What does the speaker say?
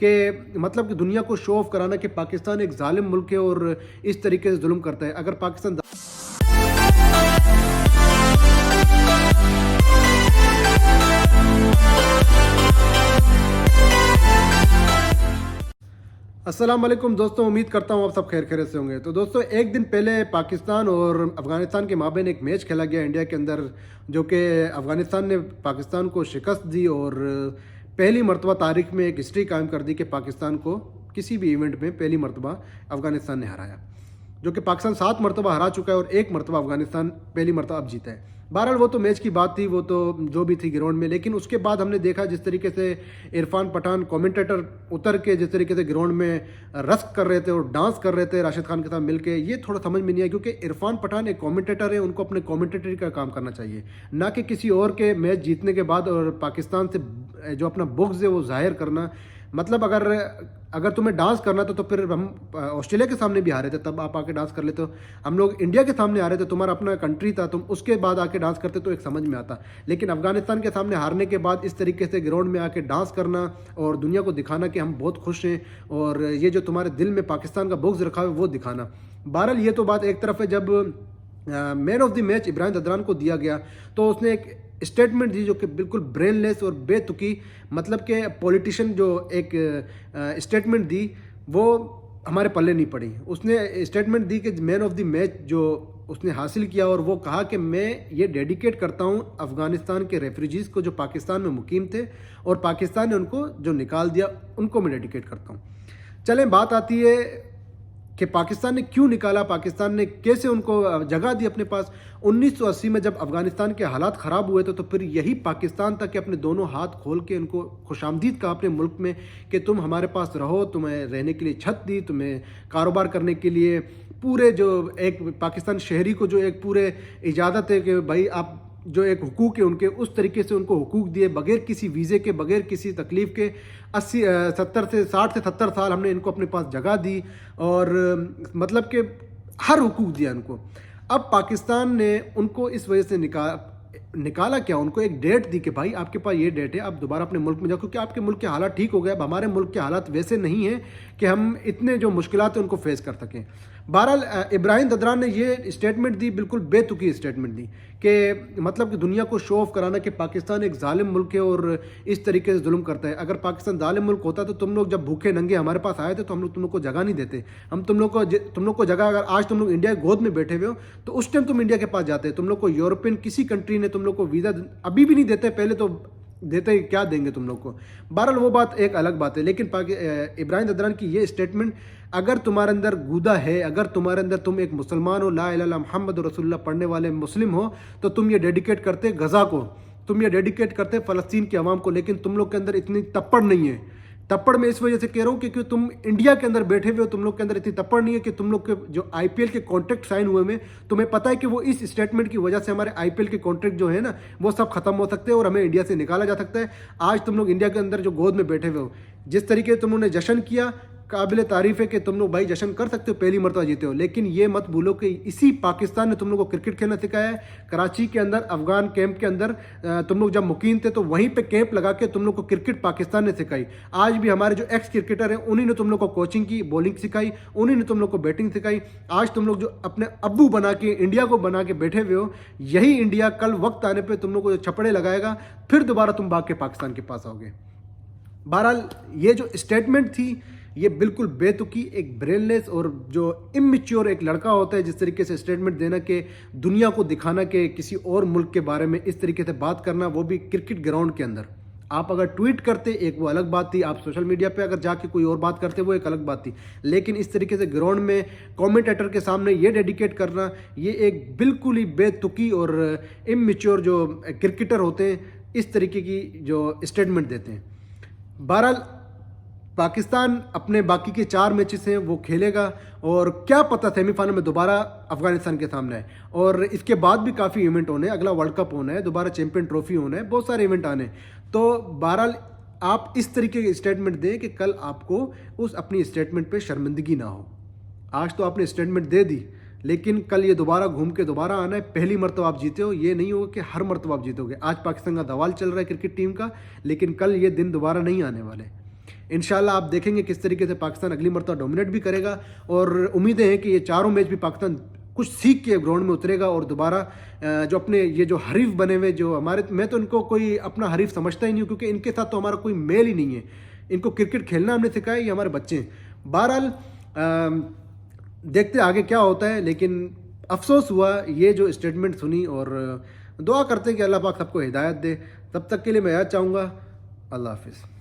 कि मतलब कि दुनिया को शो ऑफ कराना कि पाकिस्तान एक जालिम मुल्क है और इस तरीके से जुल्म करता है। अगर पाकिस्तान अस्सलाम वालेकुम दोस्तों, उम्मीद करता हूँ आप सब खैर खैरियत से होंगे। तो दोस्तों, एक दिन पहले पाकिस्तान और अफ़गानिस्तान के माबैन एक मैच खेला गया इंडिया के अंदर, जो कि अफ़गानिस्तान ने पाकिस्तान को शिकस्त दी और पहली मरतबा तारीख में एक हिस्ट्री कायम कर दी कि पाकिस्तान को किसी भी इवेंट में पहली मरतबा अफ़गानिस्तान ने हराया, जो कि पाकिस्तान 7 मरतबा हरा चुका है और एक मरतबा अफ़गानिस्तान पहली मरतबा अब जीता है। बहरहाल वो तो मैच की बात थी, वो तो जो भी थी ग्राउंड में, लेकिन उसके बाद हमने देखा जिस तरीके से इरफान पठान कमेंटेटर उतर के जिस तरीके से ग्राउंड में रस्क कर रहे थे और डांस कर रहे थे राशिद खान के साथ मिलके, ये थोड़ा समझ में नहीं आया, क्योंकि इरफान पठान एक कमेंटेटर है, उनको अपने कमेंटेटरी का काम करना चाहिए, ना कि किसी और के मैच जीतने के बाद और पाकिस्तान से जो अपना बुग़्ज़ है वो जाहिर करना। मतलब अगर तुम्हें डांस करना था तो फिर हम ऑस्ट्रेलिया के सामने भी हारे थे, तब आप आके डांस कर लेते हो। हम लोग इंडिया के सामने हारे थे, तुम्हारा अपना कंट्री था, तुम उसके बाद आके डांस करते तो एक समझ में आता। लेकिन अफगानिस्तान के सामने हारने के बाद इस तरीके से ग्राउंड में आके डांस करना और दुनिया को दिखाना कि हम बहुत खुश हैं और ये जो तुम्हारे दिल में पाकिस्तान का बुग़्ज़ रखा है वो दिखाना। बहरहाल ये तो बात एक तरफ है। जब man of the match Ibrahim Zadran को दिया गया तो उसने एक स्टेटमेंट दी जो कि बिल्कुल ब्रेनलेस और बेतुकी, मतलब कि पॉलिटिशियन जो एक स्टेटमेंट दी वो हमारे पल्ले नहीं पड़ी। उसने स्टेटमेंट दी कि मैन ऑफ द मैच जो उसने हासिल किया, और वो कहा कि मैं ये डेडिकेट करता हूँ अफ़गानिस्तान के रेफ्यूजीज़ को जो पाकिस्तान में मुकीम थे और पाकिस्तान ने उनको जो निकाल दिया, उनको मैं डेडिकेट करता हूँ। चलें, बात आती है कि पाकिस्तान ने क्यों निकाला, पाकिस्तान ने कैसे उनको जगह दी अपने पास। 1980 में जब अफ़गानिस्तान के हालात ख़राब हुए थे तो फिर यही पाकिस्तान था कि अपने दोनों हाथ खोल के उनको खुशामदीद कहा अपने मुल्क में कि तुम हमारे पास रहो, तुम्हें रहने के लिए छत दी, तुम्हें कारोबार करने के लिए पूरे जो एक पाकिस्तान शहरी को जो एक पूरे इजाज़त है कि भाई आप जो एक हुकूक है उनके, उस तरीके से उनको हुकूक दिए बगैर किसी वीज़े के, बगैर किसी तकलीफ़ के। 60 से 70 साल हमने इनको अपने पास जगह दी और मतलब कि हर हुकूक दिया उनको। अब पाकिस्तान ने उनको इस वजह से निकाला क्या, उनको एक डेट दी कि भाई आपके पास ये डेट है, आप दोबारा अपने मुल्क में जाओ, क्योंकि आपके मुल्क के हालात ठीक हो गए। अब हमारे मुल्क के हालात वैसे नहीं हैं कि हम इतने जो मुश्किलात हैं उनको फेस कर सकें। बहरहाल इब्राहिम ददरान ने ये स्टेटमेंट दी, बिल्कुल बेतुकी स्टेटमेंट दी कि मतलब कि दुनिया को शो ऑफ कराना कि पाकिस्तान एक जालिम मुल्क है और इस तरीके से जुल्म करता है। अगर पाकिस्तान जालिम मुल्क होता तो तुम लोग जब भूखे नंगे हमारे पास आए थे तो हम लोग तुम लोग को जगह नहीं देते। हम तुम लोग को जगह, अगर आज तुम लोग इंडिया की गोद में बैठे हुए हो तो उस टाइम तुम इंडिया के पास जाते। तुम लोग को यूरोपियन किसी कंट्री ने तुम लोग को वीज़ा अभी भी नहीं देते, पहले तो देते, क्या देंगे तुम लोग को। बहरहाल वो बात एक अलग बात है। लेकिन इब्राहिम ददरान की ये स्टेटमेंट, अगर तुम्हारे अंदर गूदा है, अगर तुम्हारे अंदर तुम एक मुसलमान हो, ला इलाहा इल्लल्लाह मुहम्मद रसूलुल्लाह पढ़ने वाले मुस्लिम हो, तो तुम ये डेडिकेट करते गज़ा को, तुम ये डेडिकेट करते फ़लस्तीन की आवाम को। लेकिन तुम लोग के अंदर इतनी तप्पड़ नहीं है। तप्पड़ मैं इस वजह से कह रहा हूँ क्योंकि तुम इंडिया के अंदर बैठे हुए हो, तुम लोग के अंदर इतनी तप्पड़ नहीं है कि तुम लोग के जो आईपीएल के कॉन्ट्रैक्ट साइन हुए में तुम्हें पता है कि वो इस स्टेटमेंट की वजह से हमारे आईपीएल के कॉन्ट्रैक्ट जो है ना वो सब खत्म हो सकते हैं और हमें इंडिया से निकाला जा सकता है। आज तुम लोग इंडिया के अंदर जो गोद में बैठे हुए हो, जिस तरीके से तुमने जश्न किया, काबिल तारीफ़ है कि तुम लोग भाई जश्न कर सकते हो, पहली मरतबा जीते हो। लेकिन ये मत भूलो कि इसी पाकिस्तान ने तुम लोग को क्रिकेट खेलना सिखाया है। कराची के अंदर अफगान कैंप के अंदर तुम लोग जब मुकीम थे तो वहीं पे कैंप लगा के तुम लोग को क्रिकेट पाकिस्तान ने सिखाई। आज भी हमारे जो एक्स क्रिकेटर हैं उन्हीं ने तुम लोग को कोचिंग की, बॉलिंग सिखाई, उन्हीं ने तुम लोग को बैटिंग सिखाई। आज तुम लोग जो अपने अब्बू बना के इंडिया को बना के बैठे हुए हो, यही इंडिया कल वक्त आने पर तुम लोग को छपड़े लगाएगा, फिर दोबारा तुम भाग के पाकिस्तान के पास आओगे। बहरहाल ये जो स्टेटमेंट थी ये बिल्कुल बेतुकी, एक ब्रेनलेस और जो इमेच्योर एक लड़का होता है जिस तरीके से स्टेटमेंट देना कि दुनिया को दिखाना कि किसी और मुल्क के बारे में इस तरीके से बात करना, वो भी क्रिकेट ग्राउंड के अंदर। आप अगर ट्वीट करते एक वो अलग बात थी, आप सोशल मीडिया पे अगर जाके कोई और बात करते वो एक अलग बात थी, लेकिन इस तरीके से ग्राउंड में कमेंटेटर के सामने ये डेडिकेट करना, ये एक बिल्कुल ही बेतुकी और इमेच्योर जो क्रिकेटर होते हैं इस तरीके की जो स्टेटमेंट देते हैं। बहरहाल पाकिस्तान अपने बाकी के 4 मैचेस हैं वो खेलेगा और क्या पता सेमीफाइनल में दोबारा अफगानिस्तान के सामने है। और इसके बाद भी काफ़ी इवेंट होने हैं, अगला वर्ल्ड कप होना है, दोबारा चैंपियन ट्रॉफी होना है, बहुत सारे इवेंट आने हैं। तो बहरहाल आप इस तरीके की स्टेटमेंट दें कि कल आपको उस अपनी स्टेटमेंट पे शर्मिंदगी ना हो। आज तो आपने स्टेटमेंट दे दी, लेकिन कल ये दोबारा घूम के दोबारा आना है। पहली मरतबा आप जीते हो, ये नहीं होगा कि हर मरतबा आप जीतोगे। आज पाकिस्तान का दवाल चल रहा है क्रिकेट टीम का, लेकिन कल ये दिन दोबारा नहीं आने वाले। इंशाल्लाह आप देखेंगे किस तरीके से पाकिस्तान अगली मरतबा डोमिनेट भी करेगा, और उम्मीदें हैं कि ये चारों मैच भी पाकिस्तान कुछ सीख के ग्राउंड में उतरेगा और दोबारा जो अपने ये जो हरीफ बने हुए जो हमारे, मैं तो इनको कोई अपना हरीफ समझता ही नहीं हूँ, क्योंकि इनके साथ तो हमारा कोई मेल ही नहीं है। इनको क्रिकेट खेलना हमने सिखाया, ये हमारे बच्चे हैं। बहरहाल देखते आगे क्या होता है, लेकिन अफसोस हुआ ये जो स्टेटमेंट सुनी, और दुआ करते हैं कि अल्लाह पाक सबको हिदायत दे। तब तक के लिए मैं याद चाहूँगा, अल्लाह हाफिज़।